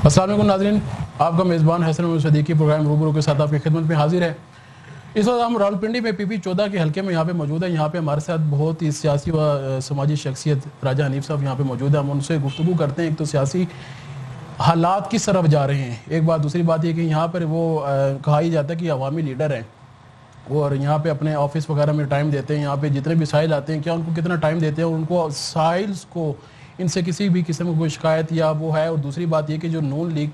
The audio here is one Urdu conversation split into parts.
السلام علیکم ناظرین، آپ کا میزبان حسن محمد صدیقی پروگرام روبرو کے ساتھ آپ کی خدمت میں حاضر ہے۔ اس وقت ہم راولپنڈی میں پی 14 کے حلقے میں یہاں پہ موجود ہیں۔ یہاں پہ ہمارے ساتھ بہت ہی سیاسی و سماجی شخصیت راجہ حنیف صاحب یہاں پہ موجود ہیں۔ ہم ان سے گفتگو کرتے ہیں۔ ایک تو سیاسی حالات کس طرف جا رہے ہیں، ایک بات، دوسری بات یہ کہ یہاں پر وہ کہا ہی جاتا ہے کہ عوامی لیڈر ہیں اور یہاں پہ اپنے آفس وغیرہ میں ٹائم دیتے ہیں۔ یہاں پہ جتنے بھی سائل آتے ہیں، کیا ان کو کتنا ٹائم دیتے ہیں، ان کو سائلز کو ان سے کسی بھی قسم کی کوئی شکایت یا وہ ہے؟ اور دوسری بات یہ کہ جو نون لیگ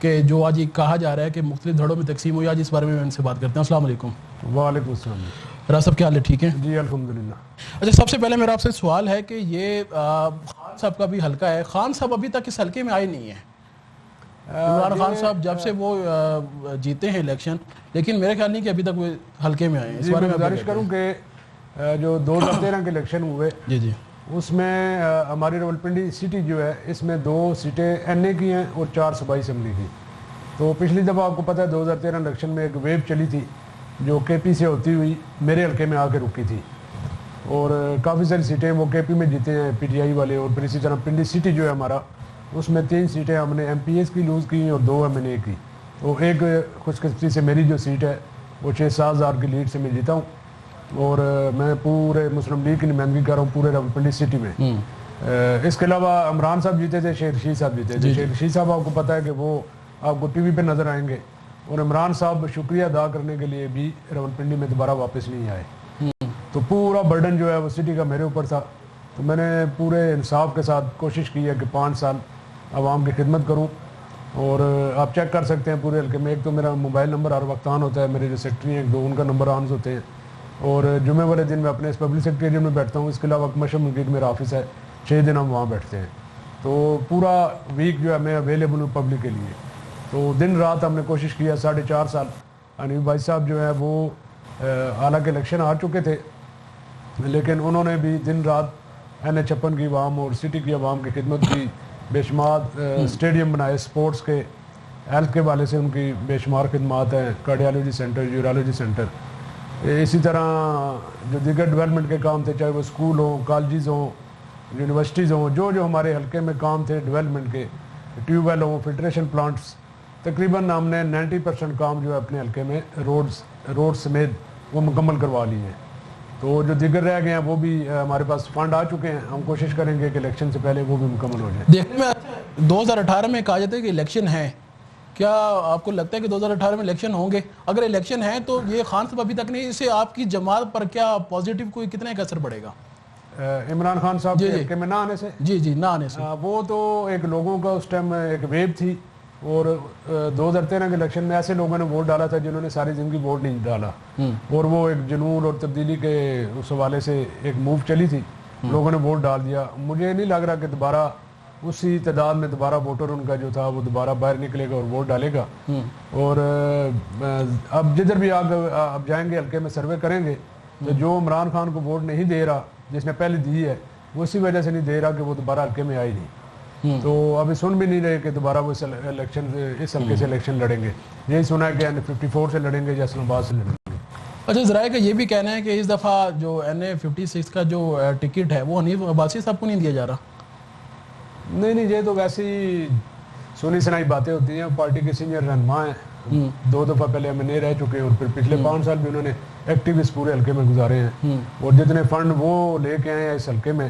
کہ جو آج یہ کہا جا رہا ہے کہ مختلف دھڑوں میں تقسیم ہوئی، آج اس بارے میں ان سے بات کرتے ہیں۔ السلام علیکم۔ وعلیکم السلام۔ راز صاحب کیا حال ہے؟ ٹھیک ہیں جی الحمدللہ۔ اچھا، سب سے پہلے میرا آپ سے سوال ہے کہ یہ خان صاحب کا بھی حلقہ ہے، خان صاحب ابھی تک اس حلقے میں آئے نہیں ہیں۔ عمران خان صاحب جب سے وہ جیتے ہیں الیکشن، لیکن میرے خیال نہیں کہ ابھی تک وہ حلقے میں آئے ہیں۔ اس بارے میں گزارش کروں کہ جو 2013 کے الیکشن ہوئے جی اس میں ہماری راولپنڈی سٹی جو ہے اس میں 2 سیٹیں این اے کی ہیں اور 4 صوبائی اسمبلی کی۔ تو پچھلی دفعہ آپ کو پتہ ہے 2013 الیکشن میں ایک ویو چلی تھی جو کے پی سے ہوتی ہوئی میرے حلقے میں آ کے رکی تھی، اور کافی ساری سیٹیں وہ کے پی میں جیتے ہیں پی ٹی آئی والے، اور پھر اسی طرح پنڈی سٹی جو ہے ہمارا، اس میں 3 سیٹیں ہم نے ایم پی ایس کی لوز کی اور 2 ایم این اے کی۔ تو ایک خوش قسمتی سے میری جو سیٹ ہے وہ 6-7 ہزار کی لیڈ سے میں جیتا ہوں، اور میں پورے مسلم لیگ کی نمائندگی کر رہا ہوں پورے راولپنڈی سٹی میں۔ اس کے علاوہ عمران صاحب جیتے تھے، شیخ رشید صاحب جیتے تھے۔ شیخ رشید صاحب آپ کو پتہ ہے کہ وہ آپ کو ٹی وی پہ نظر آئیں گے، اور عمران صاحب شکریہ ادا کرنے کے لیے بھی راولپنڈی میں دوبارہ واپس نہیں آئے۔ تو پورا برڈن جو ہے وہ سٹی کا میرے اوپر تھا، تو میں نے پورے انصاف کے ساتھ کوشش کی ہے کہ 5 سال عوام کی خدمت کروں۔ اور آپ چیک کر سکتے ہیں پورے حلقے میں، ایک تو میرا موبائل نمبر ہر وقت آن ہوتا ہے، میرے جو سیکٹری ہیں 2 ان کا نمبر آن ہوتے ہیں، اور جمعے والے دن میں اپنے اس پبلک سیکریٹریٹ میں بیٹھتا ہوں۔ اس کے علاوہ مشرق مسجد میرا آفس ہے، 6 دن ہم وہاں بیٹھتے ہیں۔ تو پورا ویک جو ہے میں اویلیبل ہوں پبلک کے لیے۔ تو دن رات ہم نے کوشش کیا 4.5 سال۔ حنیف بھائی صاحب جو ہے وہ حالانکہ الیکشن ہار چکے تھے، لیکن انہوں نے بھی دن رات این اے 56 کی عوام اور سٹی کی عوام کی خدمت کی، بے شمار اسٹیڈیم بنائے سپورٹس کے، ہیلتھ کے والے سے ان کی بے شمار خدمات ہیں، کارڈیالوجی سینٹر، یورالوجی سینٹر، اسی طرح جو دیگر ڈیولپمنٹ کے کام تھے، چاہے وہ اسکول ہوں، کالجز ہوں، یونیورسٹیز ہوں، جو ہمارے حلقے میں کام تھے ڈیولپمنٹ کے، ٹیوب ویل ہوں، فلٹریشن پلانٹس، تقریباً ہم نے 90% کام جو ہے اپنے حلقے میں روڈ سمیت وہ مکمل کروا لی ہیں۔ تو جو دیگر رہ گئے ہیں وہ بھی ہمارے پاس فنڈ آ چکے ہیں، ہم کوشش کریں گے کہ الیکشن سے پہلے وہ بھی مکمل ہو جائیں۔ دیکھنے میں 2018 میں کہا جاتا ہے کہ الیکشن ہے، کیا آپ کو لگتا ہے کہ 2018 میں الیکشن ہوں گے؟ اگر الیکشن ہے تو یہ خان صاحب ابھی تک نہیں، اس سے آپ کی جماعت پر کیا پازیٹیو کوئی کتنا ایک اثر پڑے گا؟ عمران خان صاحب کے حلقے میں نہ آنے سے؟ جی نہ آنے سے وہ تو ایک لوگوں کا اس ٹائم ایک ویو تھی، اور 2013 کے الیکشن میں ایسے لوگوں نے ووٹ ڈالا تھا جنہوں نے ساری زندگی ووٹ نہیں ڈالا، اور وہ ایک جنون اور تبدیلی کے اس حوالے سے ایک موو چلی تھی، لوگوں نے ووٹ ڈال دیا۔ مجھے نہیں لگ رہا کہ دوبارہ اسی تعداد میں دوبارہ ووٹر ان کا جو تھا وہ دوبارہ باہر نکلے گا اور ووٹ ڈالے گا۔ اور اب جدھر بھی اب جائیں گے حلقے میں سروے کریں گے، تو جو عمران خان کو ووٹ نہیں دے رہا، جس نے پہلے دی ہے، وہ اسی وجہ سے نہیں دے رہا کہ وہ دوبارہ حلقے میں آئی نہیں۔ تو ابھی سن بھی نہیں رہے کہ دوبارہ وہ اس حلقے سے الیکشن لڑیں گے۔ یہی سنا ہے کہ N54 سے لڑیں گے یا اسلام آباد سے لڑیں گے۔ اچھا، ذرائع کا یہ بھی کہنا ہے کہ اس دفعہ جو NA56 کا جو ٹکٹ ہے وہ حنیف عباسی صاحب کو نہیں دیا جا رہا۔ نہیں، یہ تو ویسے ہی سنی سنائی باتیں ہوتی ہیں۔ پارٹی کے سینئر رہنما ہیں، 2 دفعہ پہلے ایم این اے رہ چکے ہیں، اور پھر پچھلے 5 سال بھی انہوں نے ایکٹیو اس پورے حلقے میں گزارے ہیں، اور جتنے فنڈ وہ لے کے آئے ہیں اس حلقے میں،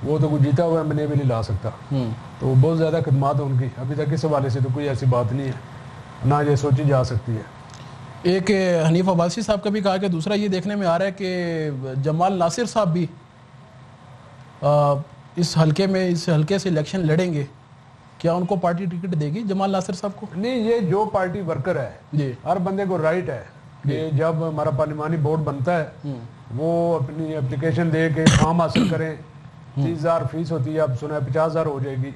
وہ تو کوئی جیتا ہوا ایم این اے بھی نہیں لا سکتا۔ تو بہت زیادہ خدمات ہیں ان کی، ابھی تک اس حوالے سے تو کوئی ایسی بات نہیں ہے، نہ یہ سوچی جا سکتی ہے۔ ایک حنیف عباسی صاحب کا بھی کہا کہ دوسرا یہ دیکھنے میں آ رہا ہے کہ جمال ناصر صاحب بھی اس حلقے سے الیکشن لڑیں گے، کیا ان کو پارٹی ٹکٹ دے گی جمال ناصر صاحب کو؟ نہیں، یہ جو پارٹی ورکر ہے، ہر بندے کو رائٹ ہے کہ جب ہمارا پارلیمانی بورڈ بنتا ہے وہ اپنی اپلیکیشن دے کے فارم حاصل کریں، 30,000 فیس ہوتی ہے، اب سنا ہے 50,000 ہو جائے گی۔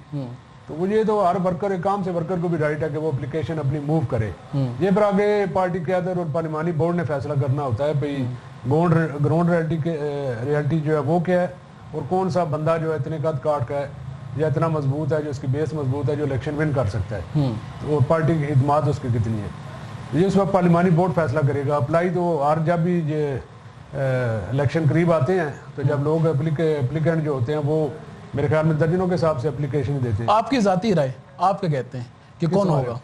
تو وہ یہ تو ہر ورکر، ایک کام سے ورکر کو بھی رائٹ ہے کہ وہ اپلیکیشن اپنی موو کرے۔ یہ پھر آگے پارٹی قیادت اور پارلیمانی بورڈ نے فیصلہ کرنا ہوتا ہے بھئی گراؤنڈ ریالٹی جو ہے وہ کیا ہے، اور کون سا بندہ جو ہے اتنے قد کاٹ کا ہے یا اتنا مضبوط ہے، جو اس کی بیس مضبوط ہے، جو الیکشن ون کر سکتا ہے، تو پارٹی کی خدمات اس کی کتنی ہے، یہ اس وقت پارلیمانی بورڈ فیصلہ کرے گا۔ اپلائی تو ہر جب بھی یہ الیکشن قریب آتے ہیں تو جب لوگ اپلیکینٹ جو ہوتے ہیں وہ میرے خیال میں درجنوں کے حساب سے اپلیکیشن دیتے ہیں۔ آپ کی ذاتی رائے، آپ کیا کہتے ہیں کہ کون ہوگا؟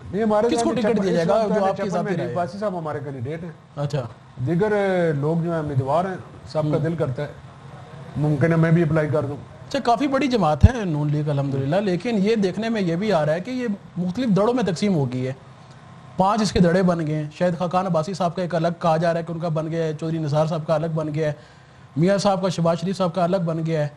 نہیں ہمارے کس کو ٹکٹ دیا جائے گا جو آپ کی ذاتی رائے ہے؟ عباسی صاحب ہمارے کینڈیڈیٹ ہیں. اچھا دیگر لوگ جو ہیں امیدوار ہیں, سب کا دل کرتا ہے, ممکن ہے میں بھی اپلائی کر دوں. اچھا کافی بڑی جماعت ہے نون لیگ الحمدللہ, لیکن یہ دیکھنے میں یہ بھی آ رہا ہے کہ یہ مختلف دڑوں میں تقسیم ہو گئی ہے. 5 اس کے دڑے بن گئے ہیں. شاید خاقان عباسی صاحب کا ایک الگ کہا جا رہا ہے کہ ان کا بن گیا ہے, چودھری نثار صاحب کا الگ بن گیا ہے, میاں صاحب کا شہباز شریف صاحب کا الگ بن گیا ہے.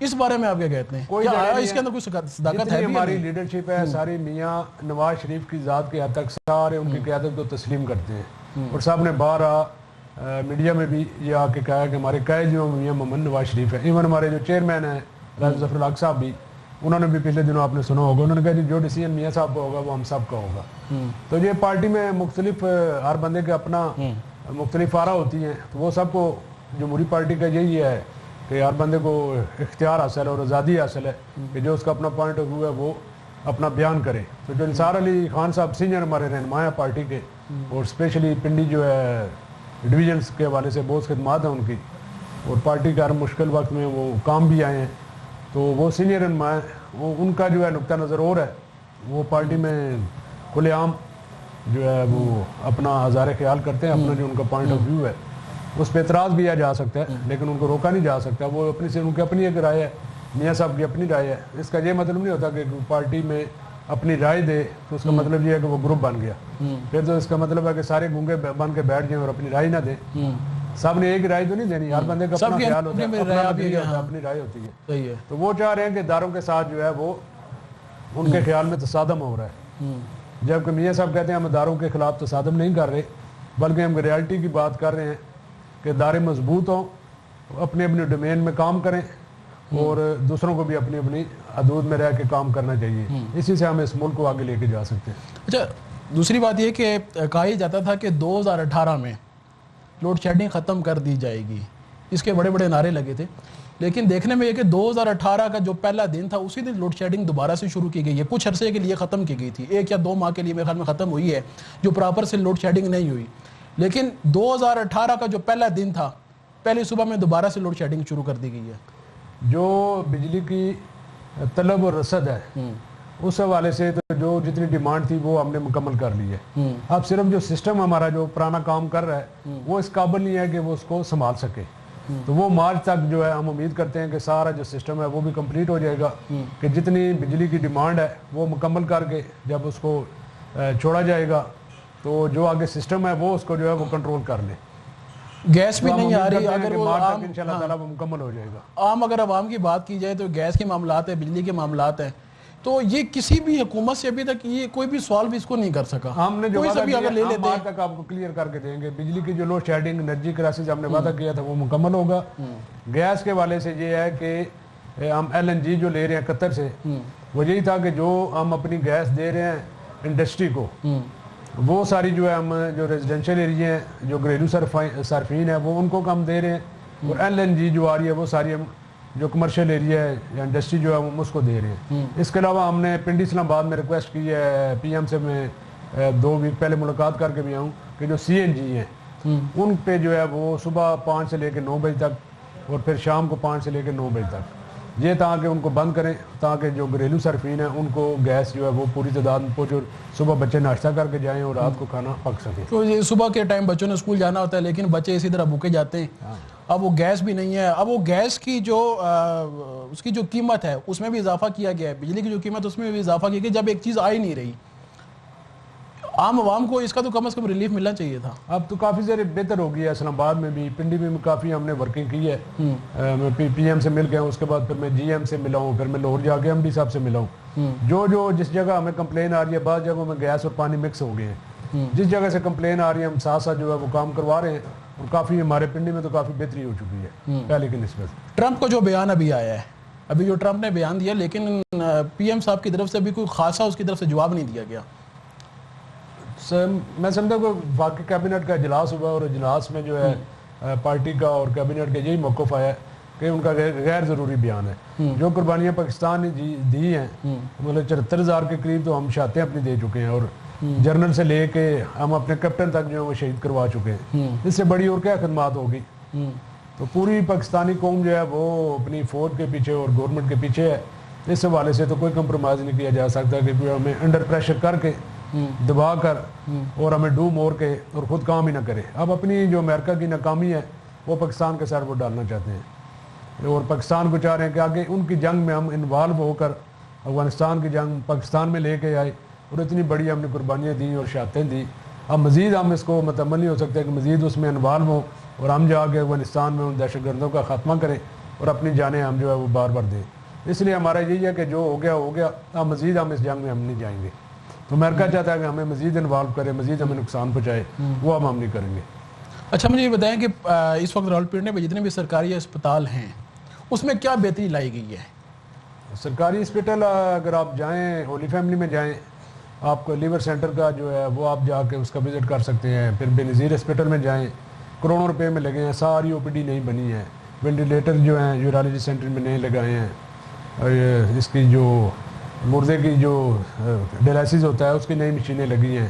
اس بارے میں آپ کیا کہتے ہیں؟ کوئی اس کے اندر کوئی صداقت ہے بھی؟ ہماری لیڈرشپ ہے ساری میاں نواز شریف کی ذات کے حد تک سارے ان کی قیادت کو تسلیم کرتے ہیں, اور سب نے باہر میڈیا میں بھی یہ آ کے کہا کہ ہمارے قائد جو میاں محمد نواز شریف ہے. ایون ہمارے جو چیئرمین ہیں راجہ ظفر الحق صاحب بھی, انہوں نے بھی پچھلے دنوں آپ نے سنا ہوگا, انہوں نے کہا جو ڈیسیجن میاں صاحب کا ہوگا وہ ہم سب کا ہوگا. تو یہ پارٹی میں مختلف ہر بندے کے اپنا مختلف آرا ہوتی ہیں, تو وہ سب کو جمہوری پارٹی کا یہی ہے کہ ہر بندے کو اختیار حاصل ہے اور آزادی حاصل ہے کہ جو اس کا اپنا پوائنٹ آف ویو ہے وہ اپنا بیان کرے. تو جو نثار علی خان صاحب سینئر ہمارے رہنما ہیں پارٹی کے, اور اسپیشلی پنڈی جو ہے ڈویژنس کے حوالے سے بہت خدمات ہیں ان کی, اور پارٹی کے ہر مشکل وقت میں وہ کام بھی آئے ہیں, تو وہ سینئر رہنما ہیں. وہ ان کا جو ہے نقطہ نظر اور ہے, وہ پارٹی میں کھلے عام جو ہے وہ اپنا اظہار خیال کرتے ہیں, اپنا جو ان کا پوائنٹ آف ویو ہے اس پہ اعتراض بھی جا سکتا ہے, لیکن ان کو روکا نہیں جا سکتا. وہ اپنی سے ان کی اپنی ایک رائے ہے, میاں صاحب کی اپنی رائے ہے. اس کا یہ مطلب نہیں ہوتا کہ پارٹی میں اپنی رائے دے تو اس کا مطلب یہ ہے کہ وہ گروپ بن گیا. پھر تو اس کا مطلب ہے کہ سارے گونگے بن کے بیٹھ جائیں اور اپنی رائے نہ دیں. سب نے ایک رائے تو نہیں دینی, ہر بندے کا اپنا خیال ہوتا ہے, اپنی رائے ہوتی ہے. تو وہ چاہ رہے ہیں کہ اداروں کے ساتھ جو ہے وہ ان کے خیال میں تصادم ہو رہا ہے, جبکہ میاں صاحب کہتے ہیں ہم اداروں کے خلاف تصادم نہیں کر رہے, بلکہ ہم ریالٹی کی بات کر رہے ہیں کہ ادارے مضبوط ہوں, اپنے اپنے ڈومین میں کام کریں, اور دوسروں کو بھی اپنی اپنی حدود میں رہ کے کام کرنا چاہیے. اسی سے ہم اس ملک کو آگے لے کے جا سکتے ہیں. اچھا دوسری بات یہ کہ کہا ہی جاتا تھا کہ 2018 میں لوڈ شیڈنگ ختم کر دی جائے گی, اس کے بڑے بڑے نعرے لگے تھے, لیکن دیکھنے میں یہ کہ 2018 کا جو پہلا دن تھا اسی دن لوڈ شیڈنگ دوبارہ سے شروع کی گئی ہے. کچھ عرصے کے لیے ختم کی گئی تھی, 1 یا 2 ماہ کے لیے میرے خیال میں ختم ہوئی ہے, جو پراپر سے لوڈ شیڈنگ نہیں ہوئی. لیکن 2018 کا جو پہلا دن تھا, پہلی صبح میں دوبارہ سے لوڈ شیڈنگ شروع کر دی گئی ہے. جو بجلی کی طلب اور رسد ہے اس حوالے سے تو جو جتنی ڈیمانڈ تھی وہ ہم نے مکمل کر لی ہے. اب صرف جو سسٹم ہمارا جو پرانا کام کر رہا ہے وہ اس قابل نہیں ہے کہ وہ اس کو سنبھال سکے. تو وہ مارچ تک جو ہے ہم امید کرتے ہیں کہ سارا جو سسٹم ہے وہ بھی کمپلیٹ ہو جائے گا, کہ جتنی بجلی کی ڈیمانڈ ہے وہ مکمل کر کے جب اس کو چھوڑا جائے گا تو جو آگے سسٹم ہے وہ اس کو جو ہے وہ کنٹرول کر لے. گیس بھی نہیں آ رہی, اگر وہ انشاءاللہ تعالی وہ مکمل ہو جائے گا. عام اگر عوام کی بات کی جائے تو گیس کے معاملات ہیں, بجلی کے معاملات ہیں, تو یہ کسی بھی حکومت سے ابھی تک یہ کوئی بھی سوال بھی اس کو نہیں کر سکا. ہم نے جو کوئی سبھی اگر لے لیتے ہیں تک آپ کو کلیئر کر کے دیں گے, بجلی کی جو لوڈ شیڈنگ انرجی کرائسس ہم نے وعدہ کیا تھا وہ مکمل ہوگا. گیس کے والے سے یہ ہے کہ ہم LNG جو لے رہے ہیں قطر سے, وہ یہی تھا کہ جو ہم اپنی گیس دے رہے ہیں انڈسٹری کو, وہ ساری جو ہے ہم جو ریزیڈینشیل ایریا ہیں جو گھریلو صارفین ہیں وہ ان کو کم دے رہے ہیں, اور LNG جو آ رہی ہے وہ ساری ہم جو کمرشل ایریا ہے یا انڈسٹری جو ہے ہم اس کو دے رہے ہیں. اس کے علاوہ ہم نے پنڈی اسلام آباد میں ریکویسٹ کی ہے PM سے, میں 2 ویک پہلے ملاقات کر کے بھی آؤں, کہ جو CNG ہیں ان پہ جو ہے وہ صبح 5 سے لے کے 9 بجے تک اور پھر شام کو 5 سے لے کے 9 بجے تک, یہ تاکہ ان کو بند کریں تاکہ جو گھریلو صارفین ہیں ان کو گیس جو ہے وہ پوری تعداد میں پہنچے, اور صبح بچے ناشتہ کر کے جائیں اور رات کو کھانا پک سکیں. تو یہ صبح کے ٹائم بچوں نے اسکول جانا ہوتا ہے لیکن بچے اسی طرح بھوکے جاتے ہیں. اب وہ گیس بھی نہیں ہے, اب وہ گیس کی جو اس کی جو قیمت ہے اس میں بھی اضافہ کیا گیا ہے, بجلی کی جو قیمت اس میں بھی اضافہ کیا گیا, جب ایک چیز آ ہی نہیں رہی. عام عوام کو اس کا تو کم از کم ریلیف ملنا چاہیے تھا. اب تو کافی زیادہ بہتر ہو گیا ہے, اسلام آباد میں بھی, پنڈی میں کافی ہم نے ورکنگ کی ہے. میں PM سے مل گیا ہوں, اس کے بعد پھر میں GM سے ملا ہوں, پھر میں لاہور جا کے MD صاحب سے ملا ہوں. جو جس جگہ ہمیں کمپلین آ رہی ہے, بعض جگہوں میں گیس اور پانی مکس ہو گئے ہیں, جس جگہ سے کمپلین آ رہی ہے ہم ساتھ ساتھ جو ہے وہ کام کروا رہے ہیں, اور کافی ہمارے پنڈی میں تو کافی بہتری ہو چکی ہے پہلے کی نسبت. ٹرمپ کو جو بیان ابھی آیا ہے, ابھی جو ٹرمپ نے بیان دیا, لیکن PM صاحب کی طرف سے بھی کوئی خاصا اس کی طرف سے جواب نہیں دیا گیا. میں سمجھتا ہوں کہ واقعی کیبنٹ کا اجلاس ہوا, اور اجلاس میں جو ہے پارٹی کا اور کیبنٹ کا یہی موقف آیا کہ ان کا غیر ضروری بیان ہے. جو قربانیاں پاکستان نے دی ہیں, مطلب 74,000 کے قریب تو ہم شہادتیں اپنی دے چکے ہیں, اور جنرل سے لے کے ہم اپنے کیپٹن تک جو ہے وہ شہید کروا چکے ہیں. اس سے بڑی اور کیا خدمات ہوگی. تو پوری پاکستانی قوم جو ہے وہ اپنی فوج کے پیچھے اور گورنمنٹ کے پیچھے ہے, اس حوالے سے تو کوئی کمپرومائز نہیں کیا جا سکتا کہ کوئی ہمیں انڈر پریشر کر کے دبا کر اور ہمیں ڈوب موڑ کے اور خود کام ہی نہ کرے. اب اپنی جو امریکہ کی ناکامی ہے وہ پاکستان کے سر وہ ڈالنا چاہتے ہیں اور پاکستان کو چاہ رہے ہیں کہ آگے ان کی جنگ میں ہم انوالو ہو کر افغانستان کی جنگ پاکستان میں لے کے آئے اور اتنی بڑی ہم نے قربانیاں دیں اور شہادتیں دی. اب مزید ہم اس کو متعمل نہیں ہو سکتے کہ مزید اس میں انوالو ہوں اور ہم جا کے افغانستان میں ان دہشت گردوں کا خاتمہ کریں اور اپنی جانیں ہم جو ہے وہ بار بار دیں. اس لیے ہمارا یہی ہے کہ جو ہو گیا اب مزید ہم اس جنگ میں ہم نہیں جائیں گے. تو امریکہ چاہتا ہے کہ ہمیں مزید انوالو کرے, مزید ہمیں نقصان پہنچائے, وہ اب ہم نہیں کریں گے. اچھا مجھے یہ بتائیں کہ اس وقت راولپنڈی میں جتنے بھی سرکاری اسپتال ہیں اس میں کیا بہتری لائی گئی ہے؟ سرکاری اسپتال اگر آپ جائیں ہولی فیملی میں جائیں, آپ کو لیور سینٹر کا جو ہے وہ آپ جا کے اس کا وزٹ کر سکتے ہیں. پھر بے نظیر اسپتال میں جائیں, کروڑوں روپے میں لگے ہیں, ساری او پی ڈی نہیں بنی ہے, وینٹیلیٹر جو ہیں یورالوجی سینٹر میں نہیں لگائے ہیں, اس کی جو مردے کی جو ڈیلائسس ہوتا ہے اس کی نئی مشینیں لگی ہیں.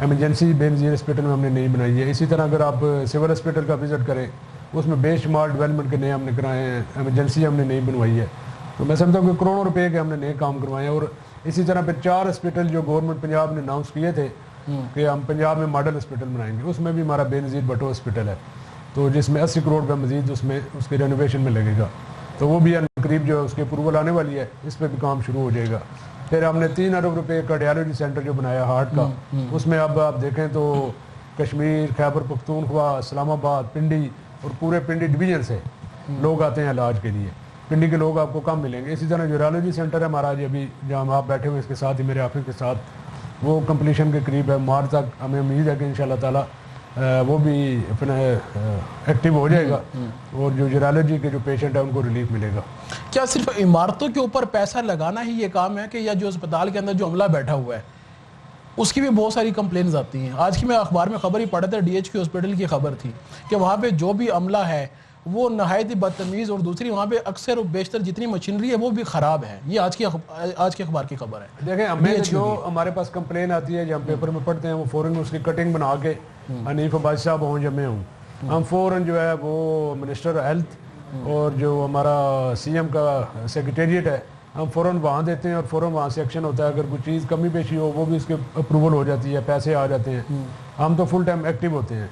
ایمرجنسی بے نظیر اسپتال میں ہم نے نہیں بنائی ہے. اسی طرح اگر آپ سول اسپتال کا وزٹ کریں اس میں بے شمار ڈیولپمنٹ کے نئے ہم نے کرائے ہیں, ایمرجنسی ہم نے نہیں بنوائی ہے. تو میں سمجھتا ہوں کہ کروڑوں روپے کے ہم نے نئے کام کروائے ہیں. اور اسی طرح پھر 4 اسپتال جو گورنمنٹ پنجاب نے اناؤنس کیے تھے کہ ہم پنجاب میں ماڈل اسپتال بنائیں گے, اس میں بھی ہمارا بے نظیر بھٹو اسپتال ہے, تو جس میں 80 کروڑ کا مزید اس میں اس کی رینوویشن میں لگے گا. تو وہ بھی قریب جو ہے اس کی اپروول آنے والی ہے, اس پہ بھی کام شروع ہو جائے گا. پھر ہم نے 3 ارب روپے کا ڈیالوجی سینٹر جو بنایا ہارٹ کا, اس میں اب آپ دیکھیں تو کشمیر, خیبر پختونخوا, اسلام آباد, پنڈی اور پورے پنڈی ڈویژن سے لوگ آتے ہیں علاج کے لیے. پنڈی کے لوگ آپ کو کم ملیں گے. اسی طرح یورالوجی سینٹر ہے ہمارا جو ابھی جہاں آپ بیٹھے ہوئے اس کے ساتھ ہی میرے آفس کے ساتھ, وہ کمپلیشن کے قریب ہے. مارچ تک ہمیں امید ہے کہ انشاءاللہ تعالی وہ بھی اپنا ایکٹیو ہو جائے گا اور جو یورالوجی کے جو پیشنٹ ہے ان کو ریلیف ملے گا. کیا صرف عمارتوں کے اوپر پیسہ لگانا ہی یہ کام ہے کہ یا جو اسپتال کے اندر جو عملہ بیٹھا ہوا ہے اس کی بھی بہت ساری کمپلینز آتی ہیں؟ آج کی میں اخبار میں خبر ہی پڑھا تھا, ڈی ایچ کیو ہاسپٹل کی خبر تھی کہ وہاں پہ جو بھی عملہ ہے وہ نہایت ہی بدتمیز, اور دوسری وہاں پہ اکثر و بیشتر جتنی مشینری ہے وہ بھی خراب ہے. یہ آج کے اخبار کی خبر ہے. دیکھیں ہمیں جو ہمارے پاس کمپلین آتی ہے, جو ہم پیپر میں پڑھتے ہیں, وہ فوراً اس کی کٹنگ بنا کے حنیف عباسی صاحب ہوں یا میں ہوں, ہم فوراً جو ہے وہ منسٹر ہیلتھ اور جو ہمارا سی ایم کا سیکریٹریٹ ہے ہم فوراً وہاں دیتے ہیں اور فوراً وہاں سے ایکشن ہوتا ہے. اگر کوئی چیز کمی بیشی ہو وہ بھی اس کے اپروول ہو جاتی ہے, پیسے آ جاتے ہیں. ہم تو فل ٹائم ایکٹیو ہوتے ہیں.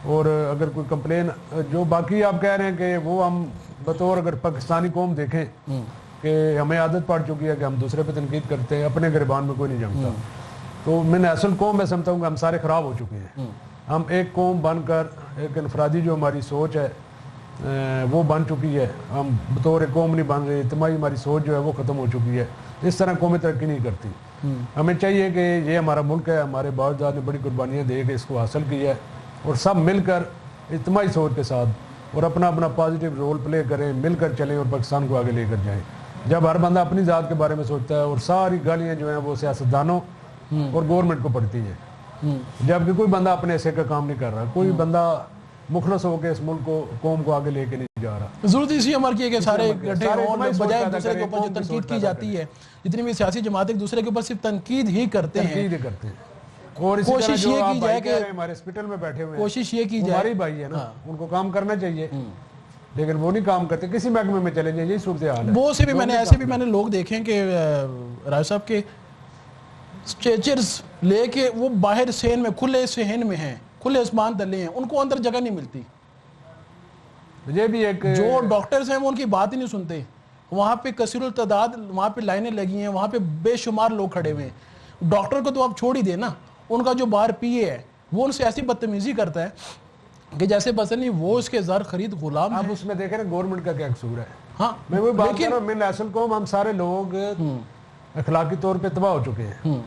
اور اگر کوئی کمپلین جو باقی آپ کہہ رہے ہیں کہ وہ ہم بطور اگر پاکستانی قوم دیکھیں کہ ہمیں عادت پڑ چکی ہے کہ ہم دوسرے پہ تنقید کرتے ہیں, اپنے گریبان میں کوئی نہیں جمتا. تو میں نے اصل قوم میں سمجھتا ہوں کہ ہم سارے خراب ہو چکے ہیں. ہم ایک قوم بن کر ایک انفرادی جو ہماری سوچ ہے وہ بن چکی ہے, ہم بطور قوم نہیں بن رہے. اجتماعی ہماری سوچ جو ہے وہ ختم ہو چکی ہے. اس طرح قومیں ترقی نہیں کرتی. ہمیں چاہیے کہ یہ ہمارا ملک ہے, ہمارے باوجداد نے بڑی قربانیاں دے کے اس کو حاصل کیا ہے, اور سب مل کر اجتماعی سوچ کے ساتھ اور اپنا اپنا پازیٹیو رول پلے کریں, مل کر چلیں اور پاکستان کو آگے لے کر جائیں. جب ہر بندہ اپنی ذات کے بارے میں سوچتا ہے اور ساری گالیاں جو ہیں وہ سیاستدانوں اور گورنمنٹ کو پڑتی ہیں, جبکہ کوئی بندہ اپنے ایسے کا کام نہیں کر رہا, کوئی بندہ مخلص ہو کے اس ملک کو قوم کو آگے لے کے نہیں جا رہا. ضرورت اسی عمر کی ہے کہ سارے اکٹھے ہوں, بجائے دوسرے کے اوپر جو تنقید کی جاتی ہے, جتنی بھی سیاسی جماعتیں دوسرے کے اوپر صرف تنقید ہی کرتے ہیں. اور کوشش یہ کی جائے کہ ہمارے ہاسپٹل میں بیٹھے ہوئے ہیں, کوشش یہ کی جائے, ہماری بھائی ہے نا, ان کو کام کرنا چاہیے, لیکن وہ نہیں کام کرتے. کسی محکمے میں چلے جائیں, یہی صورتحال ہے. وہ سے بھی میں نے ایسے بھی میں نے لوگ دیکھیں کہ راج صاحب کے اسٹریچرز لے کے وہ باہر صحن میں کھلے صحن میں ہیں, کھلے آسمان تلے ہیں, ان کو اندر جگہ نہیں ملتی. یہ بھی ایک جو ڈاکٹرز ہیں وہ ان کی بات ہی نہیں سنتے. وہاں پہ کثیر التعداد وہاں پہ لائنیں لگی ہیں, وہاں پہ بے شمار لوگ کھڑے ہوئے ہیں. ڈاکٹر کو تو آپ چھوڑ ہی دیں نا, ان کا جو باہر پی اے ہے وہ ان سے ایسی بدتمیزی کرتا ہے کہ جیسے بس نہیں وہ اس کے زر خرید غلام ہے. اب اس میں دیکھیں نا گورنمنٹ کا کیا قصور ہے. ہاں میں وہی بات کر رہا ہوں, میں اصل قوم ہم سارے لوگ اخلاقی طور پہ تباہ ہو چکے ہیں.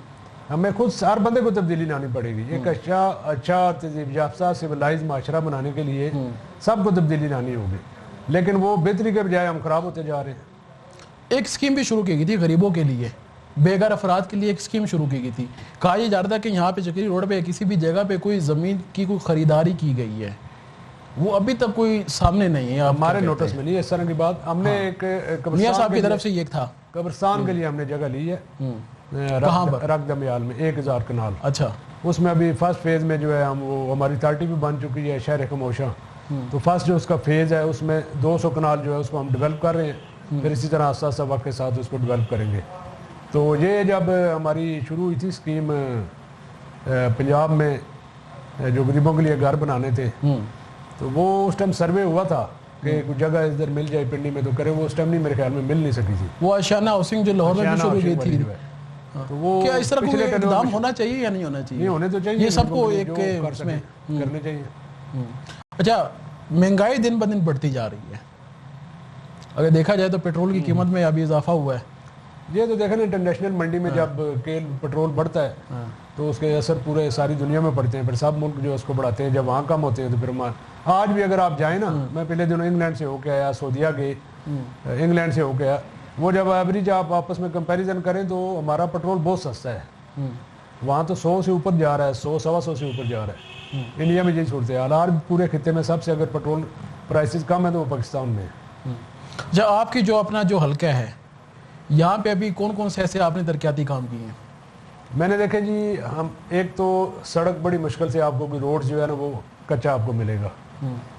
ہمیں خود ہر بندے کو تبدیلی لانی پڑے گی. ایک اچھا تہذیب یافتہ سویلائز معاشرہ بنانے کے لیے سب کو تبدیلی لانی ہوگی, لیکن وہ بہتری کے بجائے ہم خراب ہوتے جا رہے ہیں. ایک اسکیم بھی شروع کی گئی تھی غریبوں کے لیے, بے گھر افراد کے لیے ایک اسکیم شروع کی گئی تھی. کہا یہ جا رہا تھا کہ یہاں پہ چکری روڈ پہ کسی بھی جگہ پہ کوئی زمین کی کوئی خریداری کی گئی ہے, وہ ابھی تک کوئی سامنے نہیں ہے. ہمارے نوٹس میں نہیں اس طرح کی بات. ہم نے ایک میاں صاحب کی طرف سے یہ تھا, قبرستان کے لیے ہم نے جگہ لی ہے کہاں پر؟ رق دمیال میں 1000 کنال. اچھا, اس میں ابھی فرسٹ فیز میں جو ہے ہم وہ ہماری اتھارٹی بھی بن چکی ہے شہر خموشاں. تو فرسٹ جو اس کا فیز ہے اس میں 200 کنال جو ہے اس کو ہم ڈیولپ کر رہے ہیں, پھر اسی طرح آہستہ آہستہ وقت کے ساتھ اس کو ڈیولپ کریں گے. تو یہ جب ہماری شروع ہوئی تھی اسکیم پنجاب میں جو غریبوں کے لیے گھر بنانے تھے, تو وہ اس ٹائم سروے ہوا تھا کہ کچھ جگہ ادھر مل جائے پنڈی میں تو کرے, وہ اس ٹائم نہیں میرے خیال میں مل نہیں سکی تھی. وہ آشیانہ ہاؤسنگ جو لاہور میں بھی شروع ہوئی تھی, تو وہ کیا اس طرح کوئی اقدام ہونا چاہیے یا نہیں ہونا چاہیے؟ نہیں ہونے تو چاہیے, یہ سب کو ایک اس میں کرنے چاہیے. اچھا, مہنگائی دن بہ دن بڑھتی جا رہی ہے, اگر دیکھا جائے تو پیٹرول کی قیمت میں ابھی اضافہ ہوا ہے. یہ تو دیکھیں نا انٹرنیشنل منڈی میں جب کیل پٹرول بڑھتا ہے تو اس کے اثر پورے ساری دنیا میں پڑتے ہیں, پھر سب ملک جو اس کو بڑھاتے ہیں. جب وہاں کم ہوتے ہیں تو پھر آج بھی اگر آپ جائیں نا, میں پہلے دنوں انگلینڈ سے ہو کے آیا, سعودیہ گئے, انگلینڈ سے ہو کے آیا, وہ جب ایوریج آپ آپس میں کمپیریزن کریں تو ہمارا پٹرول بہت سستا ہے. وہاں تو 100 سے اوپر جا رہا ہے, 100-125 سے اوپر جا رہا ہے. انڈیا میں یہی صورت حال, اور پورے خطے میں سب سے اگر پٹرول پرائسز کم ہے تو وہ پاکستان میں ہے. جب آپ کی جو اپنا جو حلقہ ہے یہاں پہ ابھی کون کون سے ایسے آپ نے ترقیاتی کام کیے ہیں؟ میں نے دیکھے جی, ہم ایک تو سڑک بڑی مشکل سے آپ کو کوئی روڈ جو ہے نا وہ کچا آپ کو ملے گا.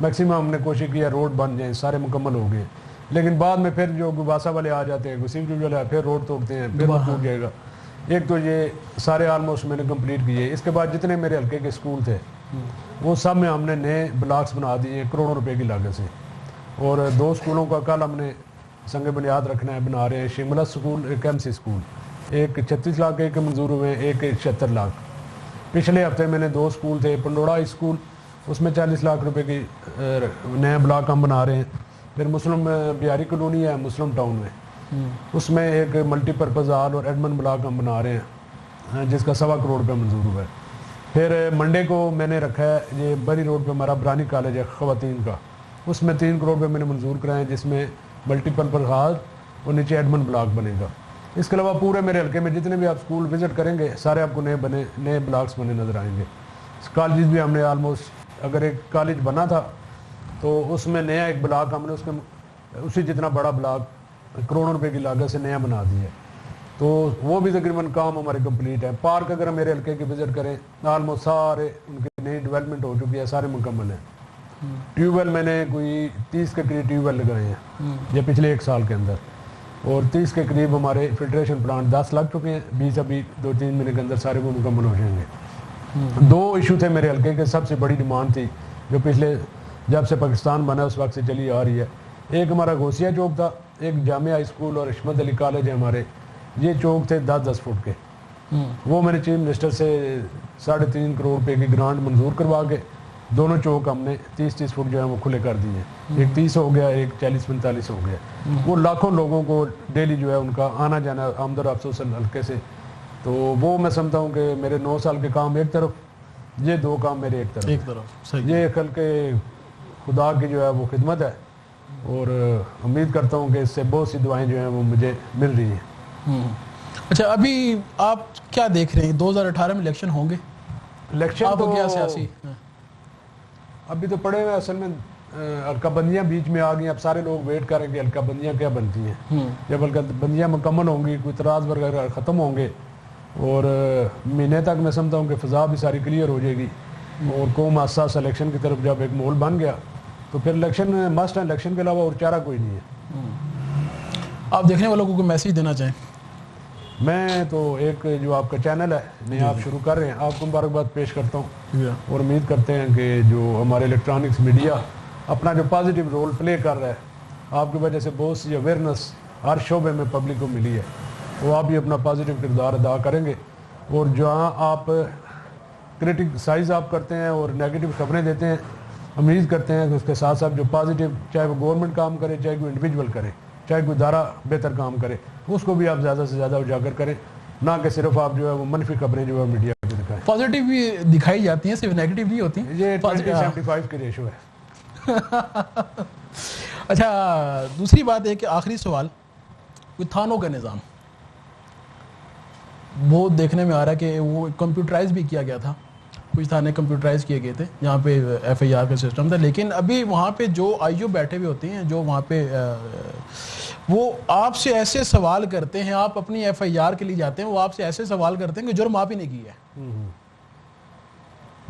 میکسیمم ہم نے کوشش کی ہے روڈ بن جائیں, سارے مکمل ہو گئے, لیکن بعد میں پھر جو گباسا والے آ جاتے ہیں, گسیم والے پھر روڈ توڑتے ہیں, پھر وہ ٹوٹ جائے گا. ایک تو یہ سارے آلموسٹ میں نے کمپلیٹ کیے. اس کے بعد جتنے میرے حلقے کے اسکول تھے وہ سب میں ہم نے نئے بلاکس بنا دیے کروڑوں روپے کی لاگت سے. اور 2 اسکولوں کا کل ہم نے سنگ بنیاد رکھنا ہے, بنا رہے ہیں. شملہ اسکول, ایک ایم سی اسکول, ایک 36 لاکھ کے منظور ہوئے ہیں, ایک 76 لاکھ. پچھلے ہفتے میں نے 2 اسکول تھے, پنڈوڑا اسکول, اس میں 40 لاکھ روپے کی نئے بلاک ہم بنا رہے ہیں. پھر مسلم بہاری کالونی ہے مسلم ٹاؤن میں, اس میں ایک ملٹی پرپز ہال اور ایڈمن بلاک ہم بنا رہے ہیں جس کا 1.25 کروڑ روپے منظور ہوا ہے. پھر منڈے کو میں نے رکھا ہے یہ بری روڈ پہ ہمارا برانی کالج ہے خواتین کا, اس میں 3 کروڑ روپے میں نے منظور کرائے ہیں, جس میں ملٹی پرپز ہال اور نیچے ایڈمن بلاک بنے گا. اس کے علاوہ پورے میرے حلقے میں جتنے بھی آپ اسکول وزٹ کریں گے سارے آپ کو نئے بلاکس بنے نظر آئیں گے. کالجز بھی ہم نے آلموسٹ, اگر ایک کالج بنا تھا تو اس میں نیا ایک بلاک ہم نے اس میں اسی جتنا بڑا بلاک کروڑوں روپے کی لاگت سے نیا بنا دیا ہے. تو وہ بھی تقریباً کام ہمارے کمپلیٹ ہے. پارک اگر ہم میرے حلقے کے وزٹ کریں آلموسٹ سارے ان کی نئی ڈیولپمنٹ ہو چکی ہے, سارے مکمل ہیں. ٹیوب ویل میں نے کوئی 30 کے قریب ٹیوب ویل لگائے ہیں یہ پچھلے 1 سال کے اندر, اور 30 کے قریب ہمارے فلٹریشن پلانٹ 10 لگ چکے ہیں. 20 ابھی 2-3 مہینے کے اندر سارے وہ مکمل ہو جائیں گے. 2 ایشو تھے میرے حلقے کے, سب سے بڑی ڈیمانڈ تھی جو پچھلے جب سے پاکستان بنا اس وقت سے چلی آ رہی ہے. ایک ہمارا گھوسیا چوک تھا, ایک جامعہ ہائی اسکول اور عصمت علی کالج ہے ہمارے, یہ چوک تھے 10-10 فٹ کے. وہ میں نے چیف منسٹر سے 3.5 کروڑ روپے کی گرانٹ منظور کروا کے دونوں چوک ہم نے 30-30 فٹ جو ہے وہ کھلے کر دیے. ایک 30 ہو گیا, ایک 40-45 ہو گیا. وہ لاکھوں لوگوں کو ڈیلی جو ہے ان کا آنا جانا آمد و رفت حلقے سے. تو وہ میں سمجھتا ہوں کہ میرے 9 سال کے کام ایک طرف, یہ 2 کام میرے ایک طرف. یہ کل کے خدا کی جو ہے وہ خدمت ہے, اور امید کرتا ہوں کہ اس سے بہت سی دعائیں جو ہیں وہ مجھے مل رہی ہیں. اچھا, ابھی آپ کیا دیکھ رہے ہیں 2018 میں الیکشن ہوں گے؟ الیکشن تو کیا سیاسی ابھی تو پڑے ہوئے, اصل میں حلقہ بندیاں بیچ میں آ گئی. اب سارے لوگ ویٹ کریں کہ حلقہ بندیاں کیا بنتی ہیں. جب حلقہ بندیاں مکمل ہوں گی, کوئی اعتراض وغیرہ ختم ہوں گے, اور مہینے تک میں سمجھتا ہوں کہ فضا بھی ساری کلیئر ہو جائے گی, اور قوم حساس الیکشن کی طرف جب ایک ماحول بن گیا تو پھر الیکشن مسٹ ہے. الیکشن کے علاوہ اور چارہ کوئی نہیں ہے. آپ دیکھنے والوں کو کوئی میسیج دینا چاہیں؟ میں تو ایک جو آپ کا چینل ہے نیا آپ شروع کر رہے ہیں, آپ کو مبارکباد پیش کرتا ہوں, اور امید کرتے ہیں کہ جو ہمارے الیکٹرانکس میڈیا اپنا جو پازیٹیو رول پلے کر رہا ہے, آپ کی وجہ سے بہت سی اویئرنیس ہر شعبے میں پبلک کو ملی ہے, وہ آپ بھی اپنا پازیٹیو کردار ادا کریں گے. اور جہاں آپ کرٹیسائز آپ کرتے ہیں اور نیگیٹو خبریں دیتے ہیں, امید کرتے ہیں کہ اس کے ساتھ ساتھ جو پازیٹیو, چاہے وہ گورنمنٹ کام کرے, چاہے کوئی انڈیویجول کرے, چاہے کوئی ادارہ بہتر کام کرے, اس کو بھی آپ زیادہ سے زیادہ اجاگر کریں, نہ کہ صرف آپ جو ہے وہ منفی خبریں جو ہے میڈیا پہ دکھائیں. پازیٹیو بھی دکھائی جاتی ہیں, صرف نیگیٹو نہیں ہوتی. یہ 20-75 کی ریشو ہے. اچھا, دوسری بات ہے کہ آخری سوال, کوئی تھانوں کا نظام وہ دیکھنے میں آ رہا ہے کہ وہ کمپیوٹرائز بھی کیا گیا تھا, کچھ تھانے کمپیوٹرائز کیے گئے تھے جہاں پہ ایف آئی آر کا سسٹم تھا, لیکن ابھی وہاں پہ جو آئی او بیٹھے ہوئے ہوتے ہیں, جو وہاں پہ وہ آپ سے ایسے سوال کرتے ہیں, آپ اپنی ایف آئی آر کے لیے جاتے ہیں, وہ آپ سے ایسے سوال کرتے ہیں کہ جرم آپ ہی نے کیا ہے.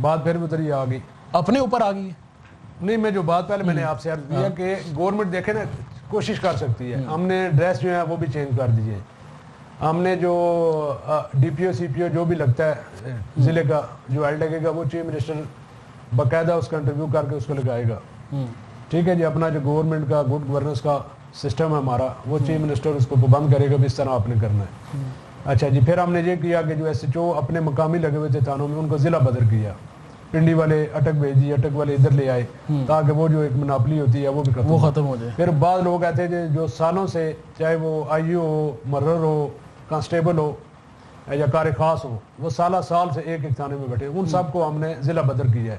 بات پھر ادھر ہی آ گئی, اپنے اوپر آ گئی ہے. نہیں, میں جو بات پہلے میں نے آپ سے عرض کیا کہ گورنمنٹ دیکھے نا کوشش کر سکتی ہے. ہم نے ڈریس جو ہے وہ بھی چینج کر دیجیے. ہم نے جو ڈی پی او سی پی او جو بھی لگتا ہے ضلع کا جو ایل ڈے کا وہ چیف منسٹر باقاعدہ اس کا انٹرویو کر کے اس کو لگائے گا. ٹھیک ہے جی. اپنا جو گورنمنٹ کا گڈ گورننس کا سسٹم ہے ہمارا وہ چیف منسٹر اس کو پابند کرے گا بھی اس طرح آپ نے کرنا ہے. اچھا جی. پھر ہم نے یہ کیا کہ جو ایس ایچ او اپنے مقامی لگے ہوئے تھے تھانوں میں ان کو ضلع بدر کیا. پنڈی والے اٹک بھیج دیے, اٹک والے ادھر لے آئے تاکہ وہ جو ایک مناپلی ہوتی ہے وہ بھی ختم ہو جائے. پھر بعض لوگ آتے تھے جو سالوں سے چاہے وہ آئی او ہو, مرر ہو, کانسٹیبل ہو یا کار خاص ہو, وہ سالہ سال سے ایک تھانے میں بیٹھے, ان سب کو ہم نے ضلع بدر کیا ہے.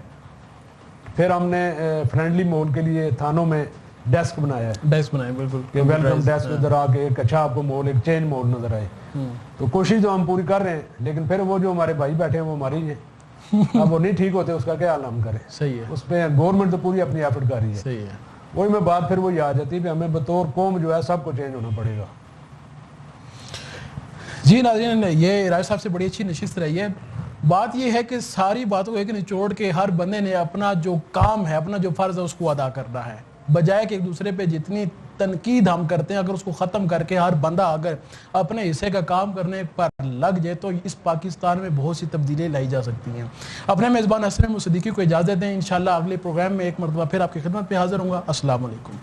پھر ہم نے فرینڈلی ماحول کے لیے تھانوں میں ڈیسک بنایا ہے. ڈیسک بنائے بالکل کہ ویلکم ڈیسک ادھر آ کے ایک اچھا آپ کو ماحول, ایک چینج ماحول نظر آئے. تو کوشش تو ہم پوری کر رہے ہیں, لیکن پھر وہ جو ہمارے بھائی بیٹھے ہیں وہ ہماری ہیں. اب وہ نہیں ٹھیک ہوتے اس کا کیا حال ہم کریں. صحیح ہے. اس پہ گورنمنٹ تو پوری اپنی ایفرٹ کر رہی ہے. صحیح ہے. وہی میں بات پھر وہی آ جاتی ہے کہ ہمیں بطور قوم جو ہے سب کو چینج ہونا پڑے گا. جی ناظرین, یہ راج صاحب سے بڑی اچھی نشست رہی ہے. بات یہ ہے کہ ساری باتوں کو ایک نچوڑ کے ہر بندے نے اپنا جو کام ہے, اپنا جو فرض ہے اس کو ادا کرنا ہے, بجائے کہ ایک دوسرے پہ جتنی تنقید ہم کرتے ہیں اگر اس کو ختم کر کے ہر بندہ اگر اپنے حصے کا کام کرنے پر لگ جائے تو اس پاکستان میں بہت سی تبدیلیاں لائی جا سکتی ہیں. اپنے میزبان حسن احمد صدیقی کو اجازت دیں. انشاءاللہ اگلے پروگرام میں ایک مرتبہ پھر آپ کی خدمت پہ حاضر ہوں گا. السلام علیکم.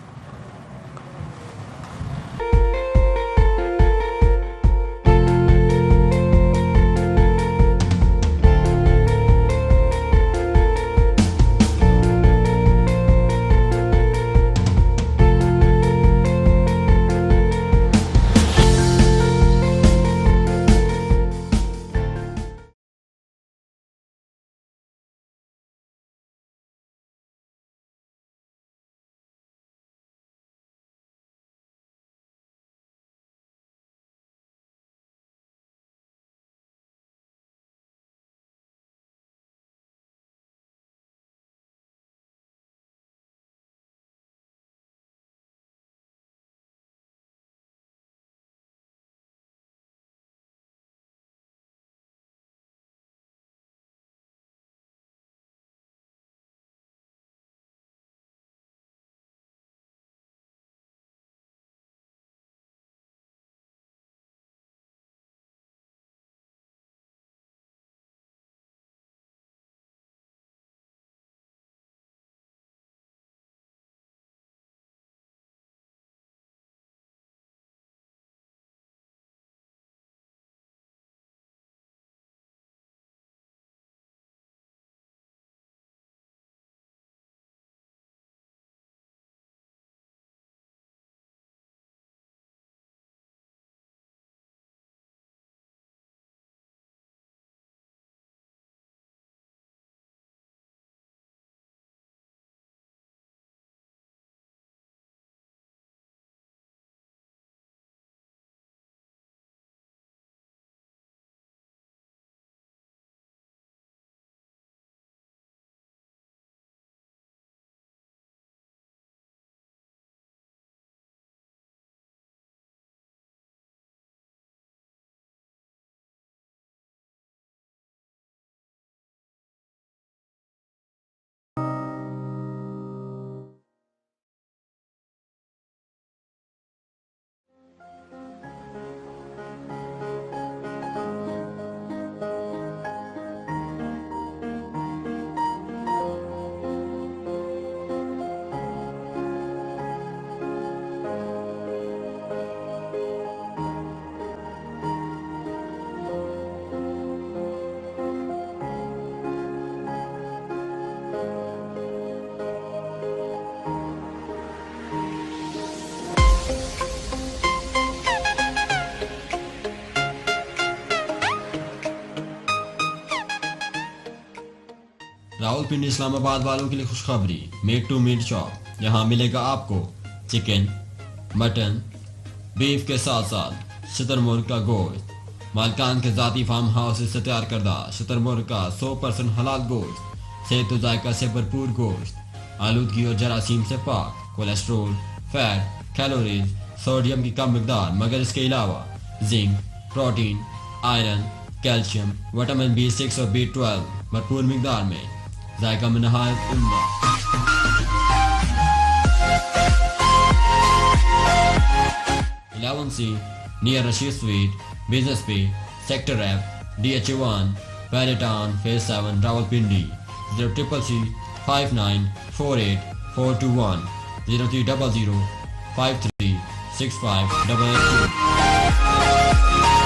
راولپنڈی اسلام آباد والوں کے لیے خوشخبری. میٹ ٹو میٹ شاپ, یہاں ملے گا آپ کو چکن, مٹن, بیف کے ساتھ ساتھ شتر مرغ کا گوشت. مالکان کے ذاتی فارم ہاؤس سے تیار کردہ شتر مرغ کا 100% حلال گوشت, صحت و ذائقہ سے بھرپور گوشت, آلودگی اور جراثیم سے پاک, کولیسٹرول, فیٹ, کیلوریز, سوڈیم کی کم مقدار مگر اس کے علاوہ zinc, protein, iron, calcium, vitamin B6 اور B12 بھرپور مقدار میں, ذائقہ میں نہایت عمدہ. 7C, near Rashid Street, Business Bay, Sector F, DH1, Paddington, Phase 7, Rawalpindi. 0CCC 5948 421 0300 53 65 882.